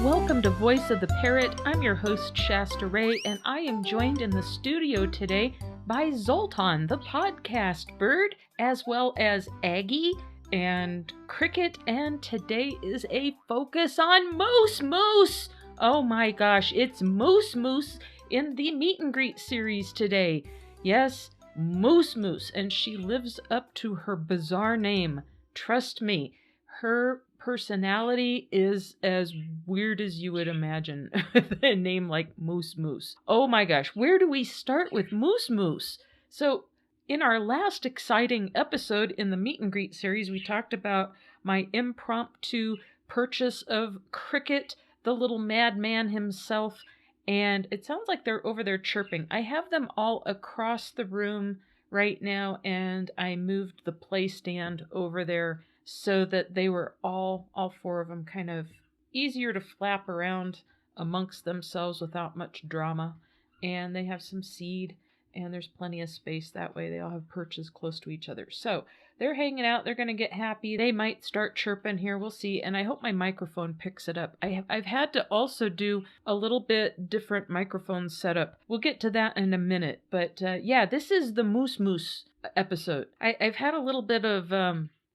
Welcome to Voice of the Parrot. I'm your host, Shasta Ray, and I am joined in the studio today by Zoltan, the podcast bird, as well as Aggie and Cricket, and today is a focus on MooseMoose. Oh my gosh, it's MooseMoose in the Meet and Greet series today. Yes, MooseMoose, and she lives up to her bizarre name. Trust me, her personality is as weird as you would imagine with a name like MooseMoose. Oh my gosh, where do we start with MooseMoose? So, in our last exciting episode in the Meet and Greet series, we talked about my impromptu purchase of Cricket, the little madman himself, and it sounds like they're over there chirping. I have them all across the room right now, and I moved the play stand over there so that they were all four of them kind of easier to flap around amongst themselves without much drama. And they have some seed, and there's plenty of space that way. They all have perches close to each other. So they're hanging out. They're going to get happy. They might start chirping here. We'll see. And I hope my microphone picks it up. I've had to also do a little bit different microphone setup. We'll get to that in a minute. But yeah, this is the MooseMoose episode. I've had a little bit of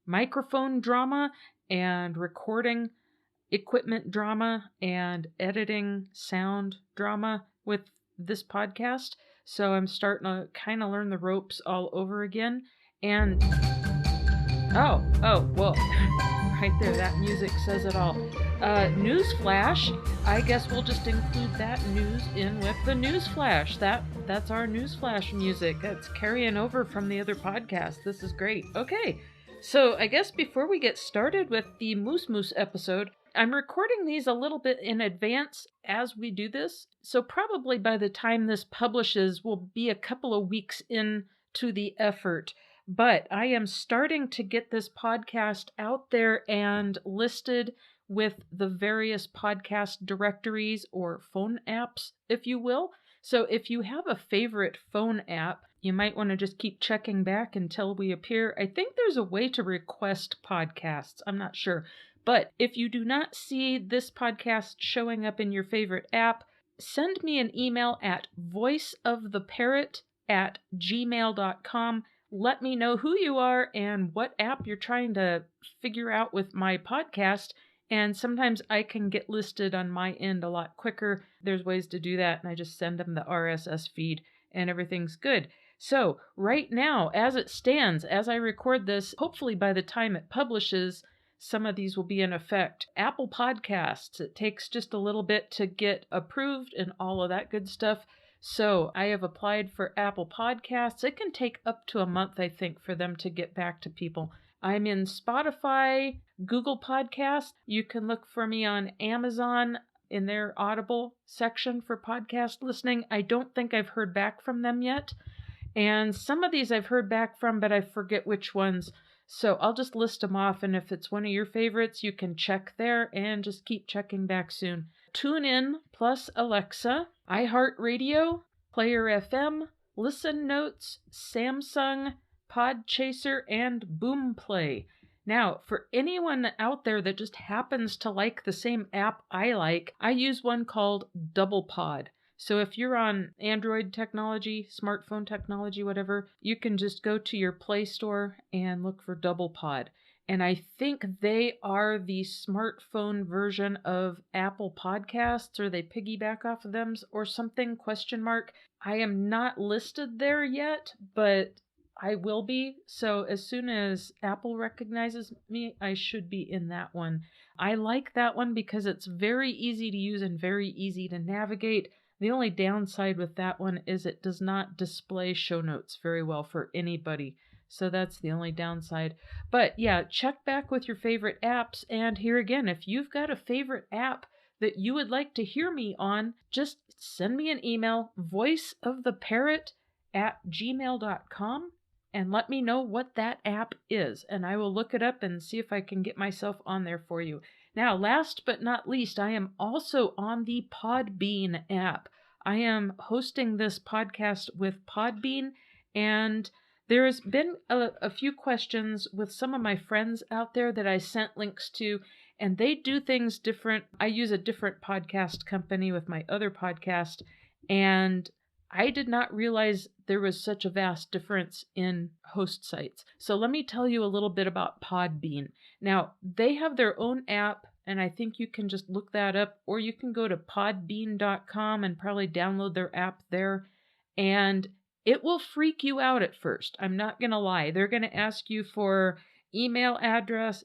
microphone drama and recording equipment drama and editing sound drama with this podcast. So I'm starting to kind of learn the ropes all over again. And oh, well, right there, that music says it all. News flash. I guess we'll just include that news in with the news flash. That's our news flash music. That's carrying over from the other podcast. This is great. Okay. So I guess before we get started with the MooseMoose episode, I'm recording these a little bit in advance as we do this. So probably by the time this publishes, we'll be a couple of weeks into the effort. But I am starting to get this podcast out there and listed with the various podcast directories or phone apps, if you will. So if you have a favorite phone app, you might want to just keep checking back until we appear. I think there's a way to request podcasts. I'm not sure. But if you do not see this podcast showing up in your favorite app, send me an email at voiceoftheparrot@gmail.com. Let me know who you are and what app you're trying to figure out with my podcast. And sometimes I can get listed on my end a lot quicker. There's ways to do that, and I just send them the RSS feed, and everything's good. So right now, as it stands, as I record this, hopefully by the time it publishes, some of these will be in effect. Apple Podcasts, it takes just a little bit to get approved and all of that good stuff. So I have applied for Apple Podcasts. It can take up to a month, I think, for them to get back to people. I'm in Spotify, Google Podcasts. You can look for me on Amazon in their Audible section for podcast listening. I don't think I've heard back from them yet. And some of these I've heard back from, but I forget which ones. So I'll just list them off, and if it's one of your favorites, you can check there and just keep checking back soon. TuneIn plus Alexa, iHeartRadio, Player FM, Listen Notes, Samsung, Podchaser, and Boomplay. Now, for anyone out there that just happens to like the same app I like, I use one called DoublePod. So if you're on Android technology, smartphone technology, whatever, you can just go to your Play Store and look for DoublePod. And I think they are the smartphone version of Apple Podcasts, or they piggyback off of them or something, ? I am not listed there yet, but I will be. So as soon as Apple recognizes me, I should be in that one. I like that one because it's very easy to use and very easy to navigate. The only downside with that one is it does not display show notes very well for anybody. So that's the only downside. But yeah, check back with your favorite apps. And here again, if you've got a favorite app that you would like to hear me on, just send me an email, voiceoftheparrot@gmail.com, and let me know what that app is. And I will look it up and see if I can get myself on there for you. Now, last but not least, I am also on the Podbean app. I am hosting this podcast with Podbean, and There's been a few questions with some of my friends out there that I sent links to, and they do things different. I use a different podcast company with my other podcast, and I did not realize there was such a vast difference in host sites. So let me tell you a little bit about Podbean. Now, they have their own app, and I think you can just look that up, or you can go to podbean.com and probably download their app there. And it will freak you out at first. I'm not going to lie. They're going to ask you for email address,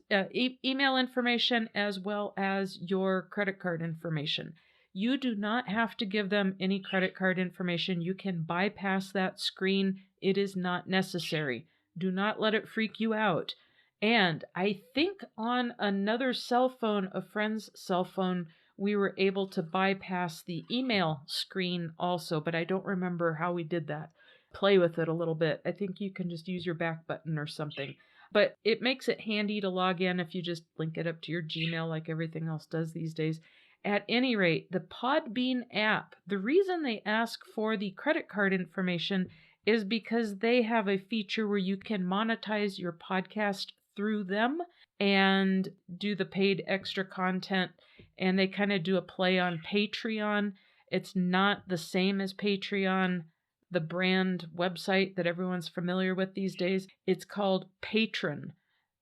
email information, as well as your credit card information. You do not have to give them any credit card information. You can bypass that screen. It is not necessary. Do not let it freak you out. And I think on another cell phone, a friend's cell phone, we were able to bypass the email screen also, but I don't remember how we did that. Play with it a little bit. I think you can just use your back button or something. But it makes it handy to log in if you just link it up to your Gmail like everything else does these days. At any rate, the Podbean app, the reason they ask for the credit card information is because they have a feature where you can monetize your podcast through them and do the paid extra content, and they kind of do a play on Patreon. It's not the same as Patreon, the brand website that everyone's familiar with these days. It's called Patron,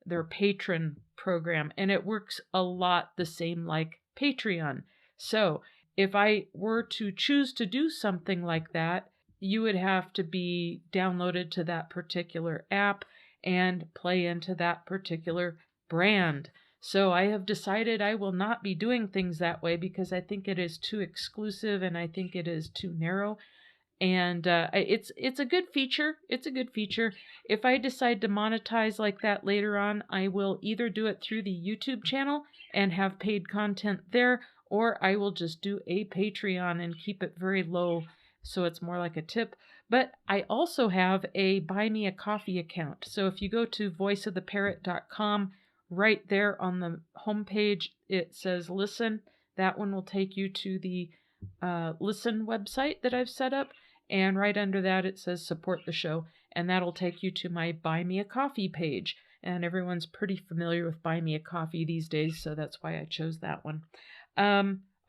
their patron program, and it works a lot the same like Patreon. So if I were to choose to do something like that, you would have to be downloaded to that particular app and play into that particular brand. So I have decided I will not be doing things that way because I think it is too exclusive and I think it is too narrow. And it's a good feature. It's a good feature. If I decide to monetize like that later on, I will either do it through the YouTube channel and have paid content there, or I will just do a Patreon and keep it very low so it's more like a tip. But I also have a Buy Me a Coffee account. So if you go to voiceoftheparrot.com, right there on the homepage, it says listen. That one will take you to the listen website that I've set up. And right under that, it says support the show. And that'll take you to my Buy Me a Coffee page. And everyone's pretty familiar with Buy Me a Coffee these days, so that's why I chose that one.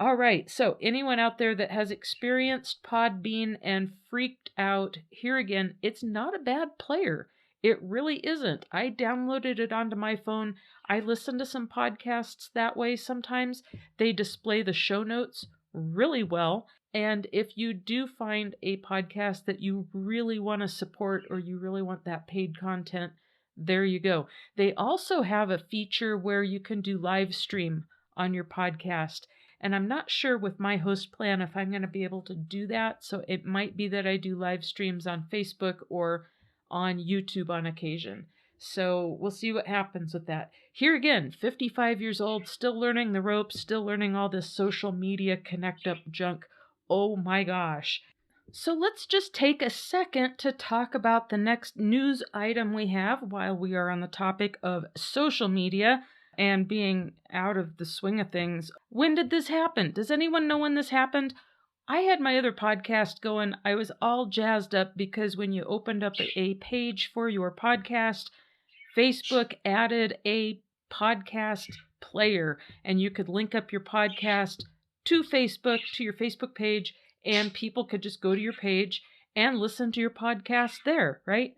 All right, so anyone out there that has experienced Podbean and freaked out, here again, it's not a bad player. It really isn't. I downloaded it onto my phone. I listen to some podcasts that way sometimes. They display the show notes really well. And if you do find a podcast that you really want to support or you really want that paid content, there you go. They also have a feature where you can do live stream on your podcast. And I'm not sure with my host plan if I'm going to be able to do that. So it might be that I do live streams on Facebook or on YouTube on occasion. So we'll see what happens with that. Here again, 55 years old, still learning the ropes, still learning all this social media connect up junk. Oh my gosh. So let's just take a second to talk about the next news item we have while we are on the topic of social media and being out of the swing of things. When did this happen? Does anyone know when this happened? I had my other podcast going. I was all jazzed up because when you opened up a page for your podcast, Facebook added a podcast player and you could link up your podcast to Facebook, to your Facebook page, and people could just go to your page and listen to your podcast there, right?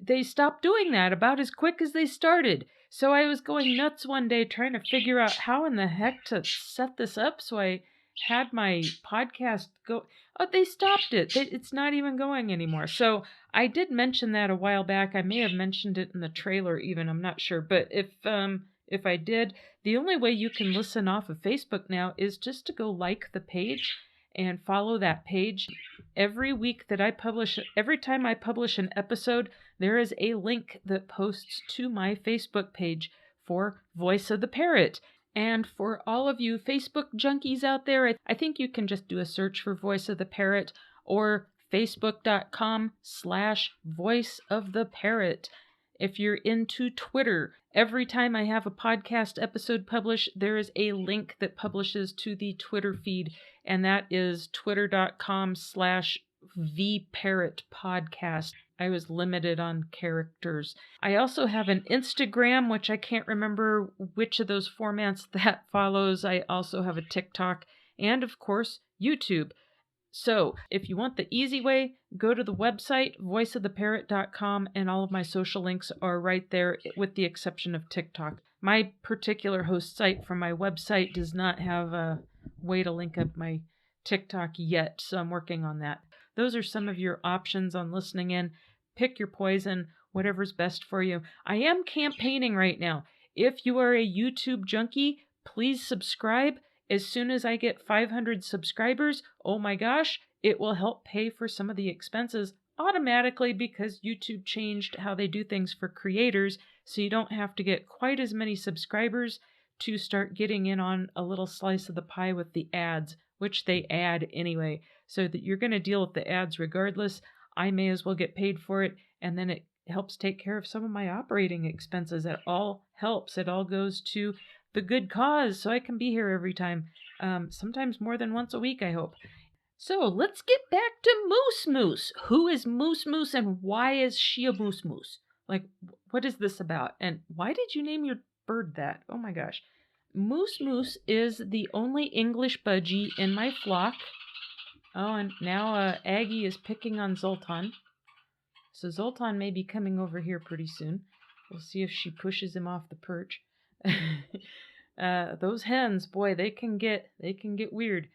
They stopped doing that about as quick as they started. So I was going nuts one day trying to figure out how in the heck to set this up. So I had my podcast go. Oh, they stopped it. It's not even going anymore. So I did mention that a while back. I may have mentioned it in the trailer even. I'm not sure. But if I did, the only way you can listen off of Facebook now is just to go like the page and follow that page. Every week that I publish, every time I publish an episode, there is a link that posts to my Facebook page for Voice of the Parrot. And for all of you Facebook junkies out there, I think you can just do a search for Voice of the Parrot or facebook.com/Voice of the Parrot. If you're into Twitter, every time I have a podcast episode published, there is a link that publishes to the Twitter feed, and that is twitter.com/VParrotPodcast. I was limited on characters. I also have an Instagram, which I can't remember which of those formats that follows. I also have a TikTok and, of course, YouTube. So if you want the easy way, go to the website, voiceoftheparrot.com, and all of my social links are right there with the exception of TikTok. My particular host site from my website does not have a way to link up my TikTok yet, so I'm working on that. Those are some of your options on listening in. Pick your poison, whatever's best for you. I am campaigning right now. If you are a YouTube junkie, please subscribe. As soon as I get 500 subscribers, oh my gosh, it will help pay for some of the expenses automatically because YouTube changed how they do things for creators, so you don't have to get quite as many subscribers to start getting in on a little slice of the pie with the ads, which they add anyway, so that you're going to deal with the ads regardless. I may as well get paid for it, and then it helps take care of some of my operating expenses. It all helps. It all goes to the good cause, so I can be here every time. Sometimes more than once a week, I hope. So let's get back to MooseMoose. Who is MooseMoose and why is she a MooseMoose? Like, what is this about? And why did you name your bird that? Oh my gosh. MooseMoose is the only English budgie in my flock. Oh, and now Aggie is picking on Zoltan. So Zoltan may be coming over here pretty soon. We'll see if she pushes him off the perch. Those hens, boy, they can get weird.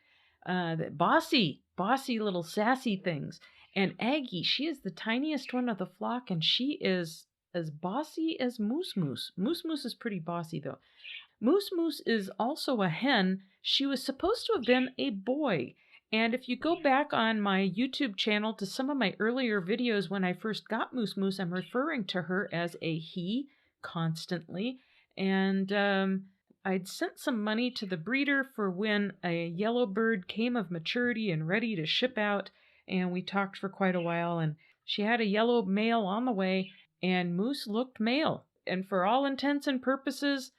Bossy little sassy things. And Aggie, she is the tiniest one of the flock, and she is as bossy as MooseMoose. MooseMoose is pretty bossy, though. MooseMoose is also a hen. She was supposed to have been a boy. And if you go back on my YouTube channel to some of my earlier videos when I first got MooseMoose, I'm referring to her as a he constantly. And I'd sent some money to the breeder for when a yellow bird came of maturity and ready to ship out. And we talked for quite a while. And she had a yellow male on the way. And Moose looked male. And for all intents and purposes,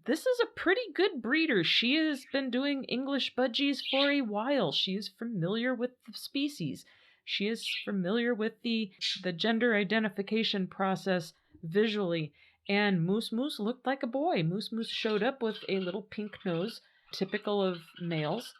this is a pretty good breeder. She has been doing English budgies for a while. She is familiar with the species. She is familiar with the gender identification process visually. And MooseMoose looked like a boy. MooseMoose showed up with a little pink nose, typical of males.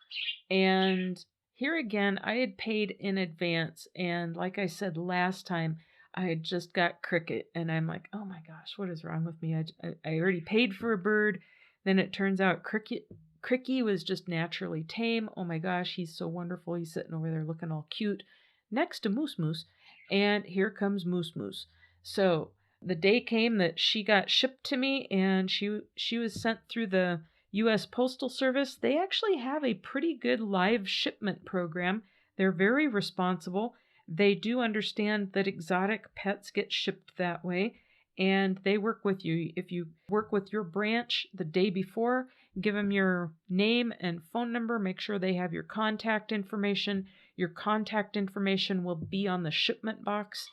And here again, I had paid in advance. And like I said last time, I had just got cricket, and I'm like, oh my gosh, what is wrong with me? I already paid for a bird. Then it turns out Cricky was just naturally tame. Oh my gosh, he's so wonderful. He's sitting over there looking all cute next to MooseMoose. And here comes MooseMoose. So the day came that she got shipped to me, and she was sent through the U.S. Postal Service. They actually have a pretty good live shipment program. They're very responsible. They do understand that exotic pets get shipped that way, and they work with you. If you work with your branch the day before, give them your name and phone number. Make sure they have your contact information. Your contact information will be on the shipment box.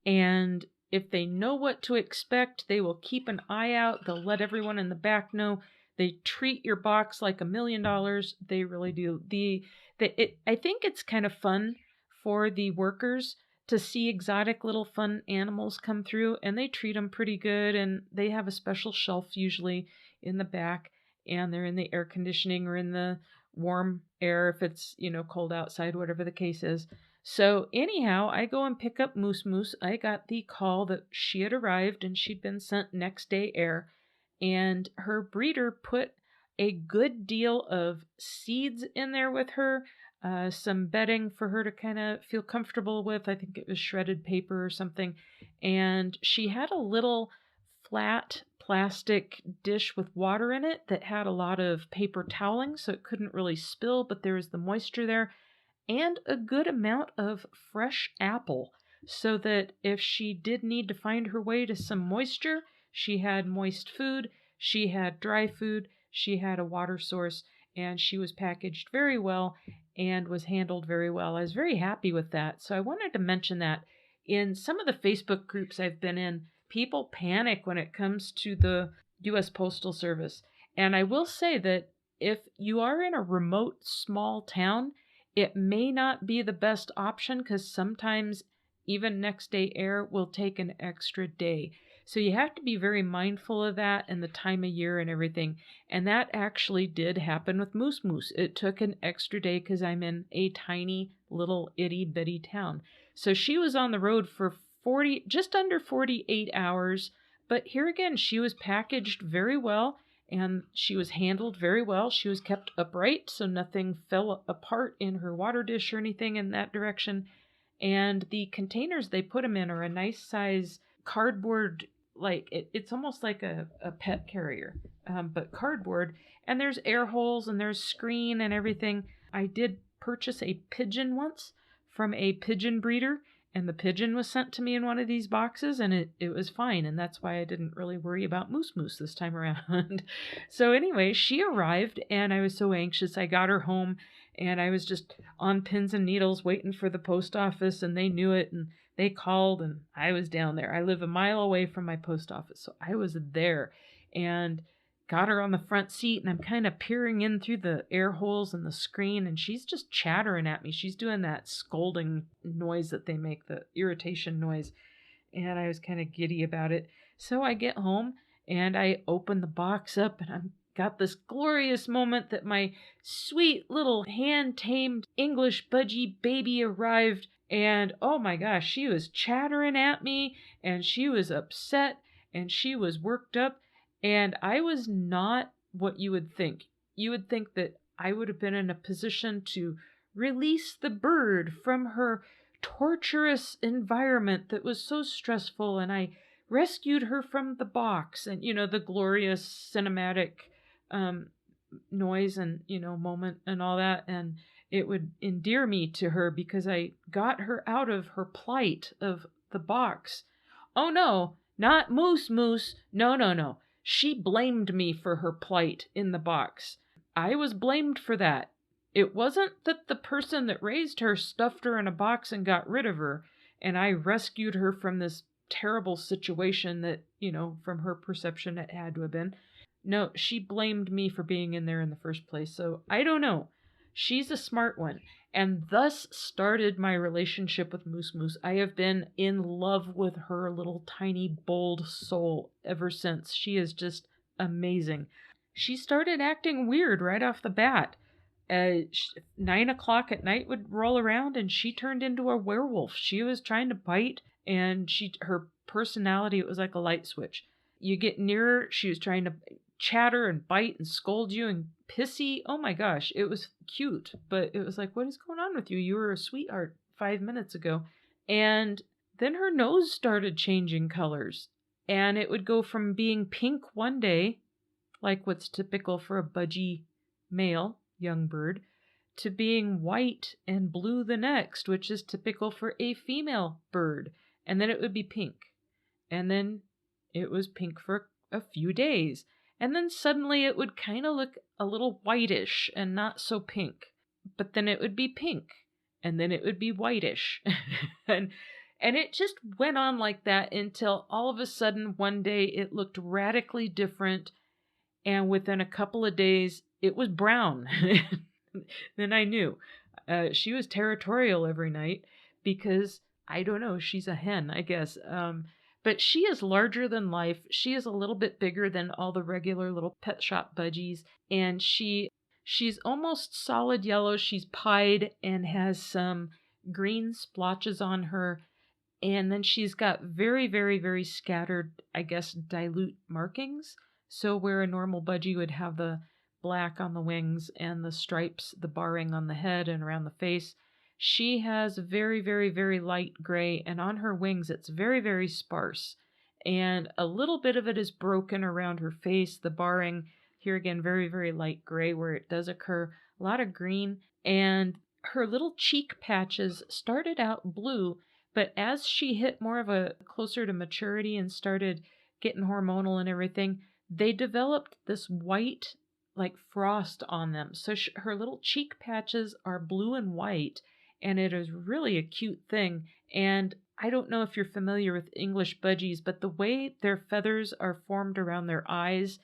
And if they know what to expect, they will keep an eye out. They'll let everyone in the back know. They treat your box like $1 million. They really do. I think it's kind of fun for the workers to see exotic little fun animals come through, and they treat them pretty good, and they have a special shelf usually in the back, and they're in the air conditioning or in the warm air if it's, cold outside, whatever the case is. So anyhow, I go and pick up MooseMoose. I got the call that she had arrived and she'd been sent next day air, and her breeder put a good deal of seeds in there with her. Some bedding for her to kind of feel comfortable with. I think it was shredded paper or something. And she had a little flat plastic dish with water in it that had a lot of paper toweling, so it couldn't really spill, but there was the moisture there, and a good amount of fresh apple, so that if she did need to find her way to some moisture, she had moist food, she had dry food, she had a water source, and she was packaged very well and was handled very well. I was very happy with that. So I wanted to mention that. In some of the Facebook groups I've been in, people panic when it comes to the U.S. Postal Service. And I will say that if you are in a remote, small town, it may not be the best option because sometimes even next day air will take an extra day. So you have to be very mindful of that and the time of year and everything. And that actually did happen with MooseMoose. It took an extra day because I'm in a tiny little itty bitty town. So she was on the road for just under 48 hours. But here again, she was packaged very well and she was handled very well. She was kept upright so nothing fell apart in her water dish or anything in that direction. And the containers they put them in are a nice size cardboard, like it's almost like a pet carrier, but cardboard. And there's air holes and there's screen and everything. I did purchase a pigeon once from a pigeon breeder, and the pigeon was sent to me in one of these boxes, and it was fine. And that's why I didn't really worry about MooseMoose this time around. So anyway, she arrived, and I was so anxious. I got her home, and I was just on pins and needles waiting for the post office, and they knew it, and they called, and I was down there. I live a mile away from my post office, so I was there and got her on the front seat, and I'm kind of peering in through the air holes in the screen, and she's just chattering at me. She's doing that scolding noise that they make, the irritation noise, and I was kind of giddy about it. So I get home, and I open the box up, and I'm got this glorious moment that my sweet little hand-tamed English budgie baby arrived, and oh my gosh, she was chattering at me, and she was upset, and she was worked up, and I was not what you would think. You would think that I would have been in a position to release the bird from her torturous environment that was so stressful, and I rescued her from the box, and the glorious cinematic noise and moment and all that, and it would endear me to her because I got her out of her plight of the box. Oh no, not MooseMoose. No. She blamed me for her plight in the box. I was blamed for that. It wasn't that the person that raised her stuffed her in a box and got rid of her, and I rescued her from this terrible situation that, from her perception it had to have been. No, she blamed me for being in there in the first place. So I don't know. She's a smart one. And thus started my relationship with MooseMoose. I have been in love with her little tiny bold soul ever since. She is just amazing. She started acting weird right off the bat. 9 o'clock at night would roll around and she turned into a werewolf. She was trying to bite, and her personality, it was like a light switch. You get nearer, she was trying to chatter and bite and scold you and pissy. Oh my gosh, it was cute, but it was like, what is going on with you? You were a sweetheart 5 minutes ago. And then her nose started changing colors, and it would go from being pink one day, like what's typical for a budgie male young bird, to being white and blue the next, which is typical for a female bird. And then it would be pink. And then it was pink for a few days. And then suddenly it would kind of look a little whitish and not so pink. But then it would be pink. And then it would be whitish. and it just went on like that until all of a sudden one day it looked radically different. And within a couple of days it was brown. Then I knew. She was territorial every night because, I don't know, she's a hen, I guess. But she is larger than life. She is a little bit bigger than all the regular little pet shop budgies. And she's almost solid yellow. She's pied and has some green splotches on her. And then she's got very, very, very scattered, I guess, dilute markings. So where a normal budgie would have the black on the wings and the stripes, the barring on the head and around the face, she has very, very, very light gray, and on her wings it's very, very sparse. And a little bit of it is broken around her face, the barring, here again, very, very light gray where it does occur, a lot of green. And her little cheek patches started out blue, but as she hit more of a closer to maturity and started getting hormonal and everything, they developed this white, like frost on them. So her little cheek patches are blue and white, and it is really a cute thing. And I don't know if you're familiar with English budgies, but the way their feathers are formed around their eyes,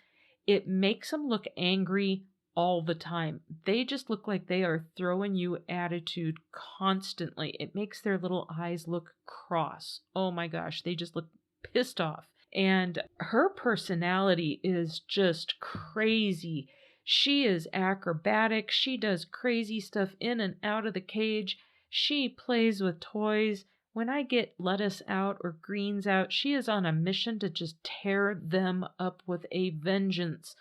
it makes them look angry all the time. They just look like they are throwing you attitude constantly. It makes their little eyes look cross. Oh my gosh, they just look pissed off. And her personality is just crazy. She is acrobatic. She does crazy stuff in and out of the cage. She plays with toys. When I get lettuce out or greens out, she is on a mission to just tear them up with a vengeance.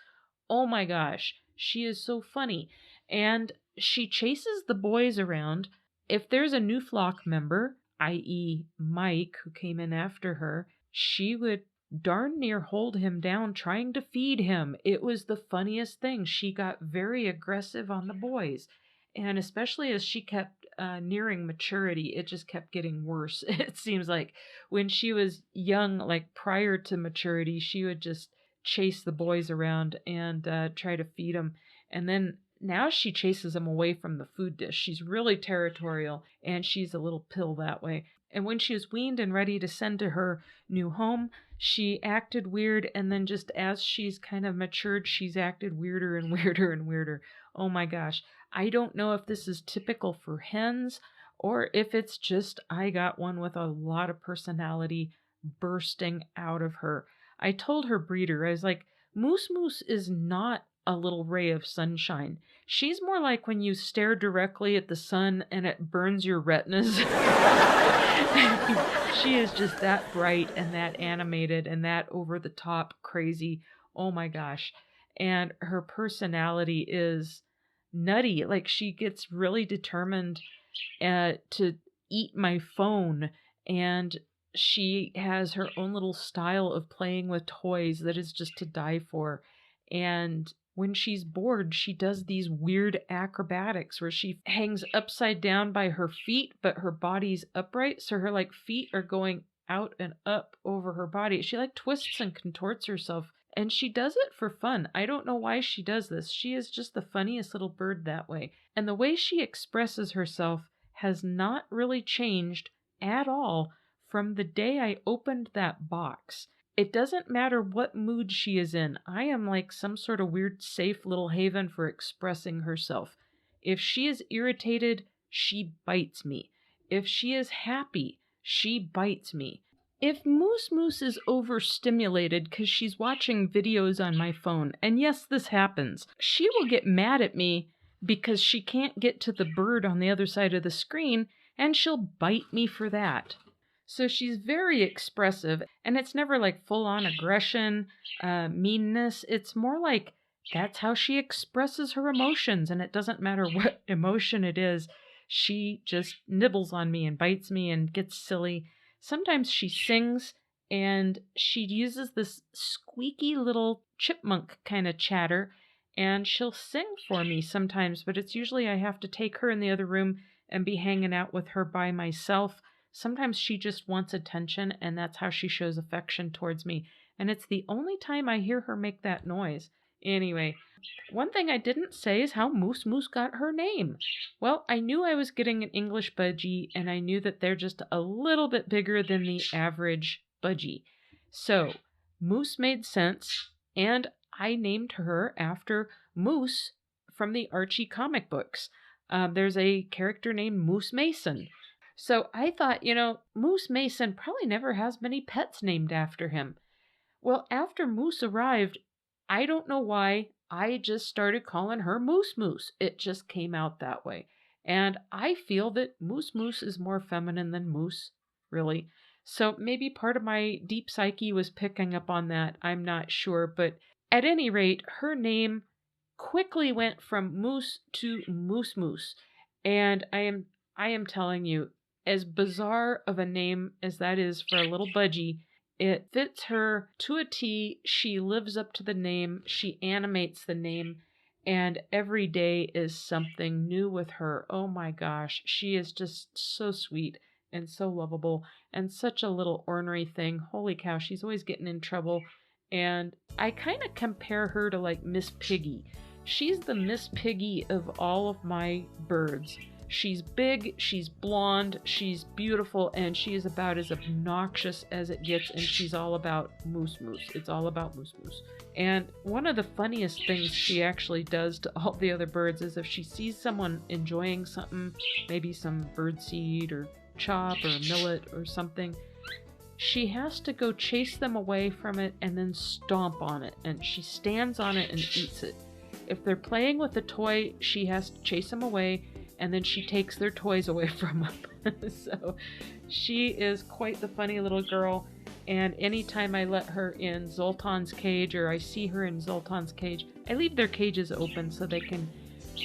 Oh my gosh, she is so funny. And she chases the boys around. If there's a new flock member, i.e., Mike, who came in after her, she would darn near hold him down trying to feed him. It was the funniest thing. She got very aggressive on the boys. And especially as she kept nearing maturity, it just kept getting worse. It seems like when she was young, like prior to maturity, she would just chase the boys around and try to feed them. And then now she chases them away from the food dish. She's really territorial, and she's a little pill that way. And when she was weaned and ready to send to her new home, she acted weird, and then just as she's kind of matured, she's acted weirder and weirder and weirder. Oh my gosh. I don't know if this is typical for hens or if it's just I got one with a lot of personality bursting out of her. I told her breeder, I was like, MooseMoose is not a little ray of sunshine. She's more like when you stare directly at the sun and it burns your retinas. She is just that bright and that animated and that over the top crazy. Oh my gosh. And her personality is nutty. Like she gets really determined to eat my phone, and she has her own little style of playing with toys that is just to die for. And when she's bored, she does these weird acrobatics where she hangs upside down by her feet, but her body's upright. So her like feet are going out and up over her body. She like twists and contorts herself, and she does it for fun. I don't know why she does this. She is just the funniest little bird that way. And the way she expresses herself has not really changed at all from the day I opened that box. It doesn't matter what mood she is in. I am like some sort of weird safe little haven for expressing herself. If she is irritated, she bites me. If she is happy, she bites me. If MooseMoose is overstimulated because she's watching videos on my phone, and yes, this happens, she will get mad at me because she can't get to the bird on the other side of the screen, and she'll bite me for that. So she's very expressive, and it's never like full-on aggression, meanness. It's more like that's how she expresses her emotions, and it doesn't matter what emotion it is. She just nibbles on me and bites me and gets silly. Sometimes she sings, and she uses this squeaky little chipmunk kind of chatter, and she'll sing for me sometimes, but it's usually I have to take her in the other room and be hanging out with her by myself. Sometimes she just wants attention, and that's how she shows affection towards me. And it's the only time I hear her make that noise. Anyway, one thing I didn't say is how MooseMoose got her name. Well, I knew I was getting an English budgie, and I knew that they're just a little bit bigger than the average budgie. So, Moose made sense, and I named her after Moose from the Archie comic books. There's a character named Moose Mason. So I thought, Moose Mason probably never has many pets named after him. Well, after Moose arrived, I don't know why, I just started calling her MooseMoose. It just came out that way. And I feel that MooseMoose is more feminine than Moose, really. So maybe part of my deep psyche was picking up on that. I'm not sure. But at any rate, her name quickly went from Moose to MooseMoose. And I am telling you, as bizarre of a name as that is for a little budgie, it fits her to a T. She lives up to the name. She animates the name. And every day is something new with her. Oh my gosh. She is just so sweet and so lovable and such a little ornery thing. Holy cow. She's always getting in trouble. And I kind of compare her to like Miss Piggy. She's the Miss Piggy of all of my birds. She's big, she's blonde, she's beautiful, and she is about as obnoxious as it gets, and she's all about MooseMoose. It's all about MooseMoose. And one of the funniest things she actually does to all the other birds is if she sees someone enjoying something, maybe some birdseed or chop or millet or something, she has to go chase them away from it and then stomp on it, and she stands on it and eats it. If they're playing with a toy, she has to chase them away, and then she takes their toys away from them. So she is quite the funny little girl, and anytime I let her in Zoltan's cage, or I see her in Zoltan's cage, I leave their cages open so they can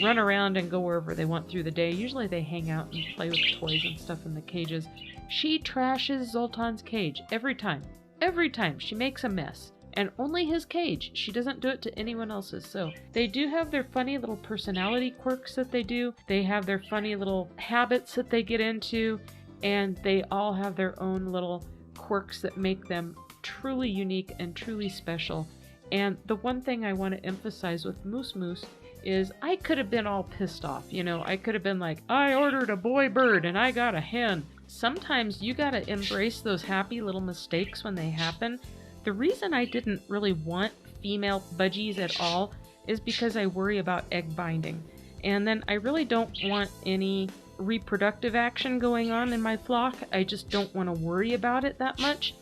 run around and go wherever they want through the day. Usually they hang out and play with toys and stuff in the cages. She trashes Zoltan's cage every time. Every time she makes a mess. And only his cage. She doesn't do it to anyone else's. So they do have their funny little personality quirks that they do. They have their funny little habits that they get into. And they all have their own little quirks that make them truly unique and truly special. And the one thing I want to emphasize with MooseMoose is I could have been all pissed off. You know, I could have been like, I ordered a boy bird and I got a hen. Sometimes you gotta embrace those happy little mistakes when they happen. The reason I didn't really want female budgies at all is because I worry about egg binding. And then I really don't want any reproductive action going on in my flock. I just don't want to worry about it that much.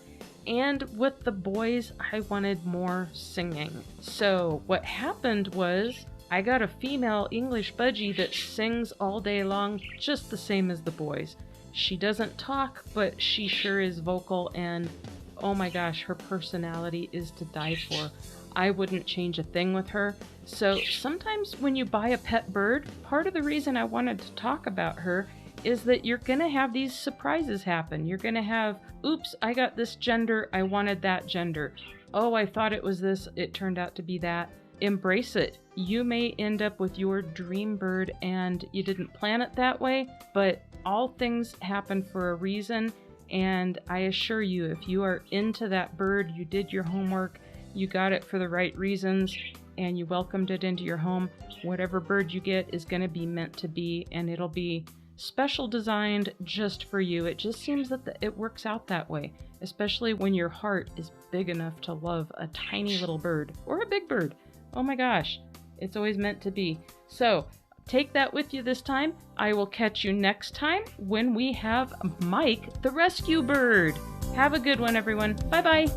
And with the boys, I wanted more singing. So what happened was I got a female English budgie that sings all day long, just the same as the boys. She doesn't talk, but she sure is vocal, and oh my gosh, her personality is to die for. I wouldn't change a thing with her. So sometimes when you buy a pet bird, part of the reason I wanted to talk about her is that you're gonna have these surprises happen. You're gonna have, oops, I got this gender, I wanted that gender. Oh, I thought it was this, it turned out to be that. Embrace it. You may end up with your dream bird and you didn't plan it that way, but all things happen for a reason. And I assure you, if you are into that bird, you did your homework, you got it for the right reasons, and you welcomed it into your home, whatever bird you get is going to be meant to be, and it'll be special designed just for you. It just seems that it works out that way, especially when your heart is big enough to love a tiny little bird or a big bird. Oh my gosh, it's always meant to be. So take that with you this time. I will catch you next time when we have Mike the rescue bird. Have a good one, everyone. Bye-bye.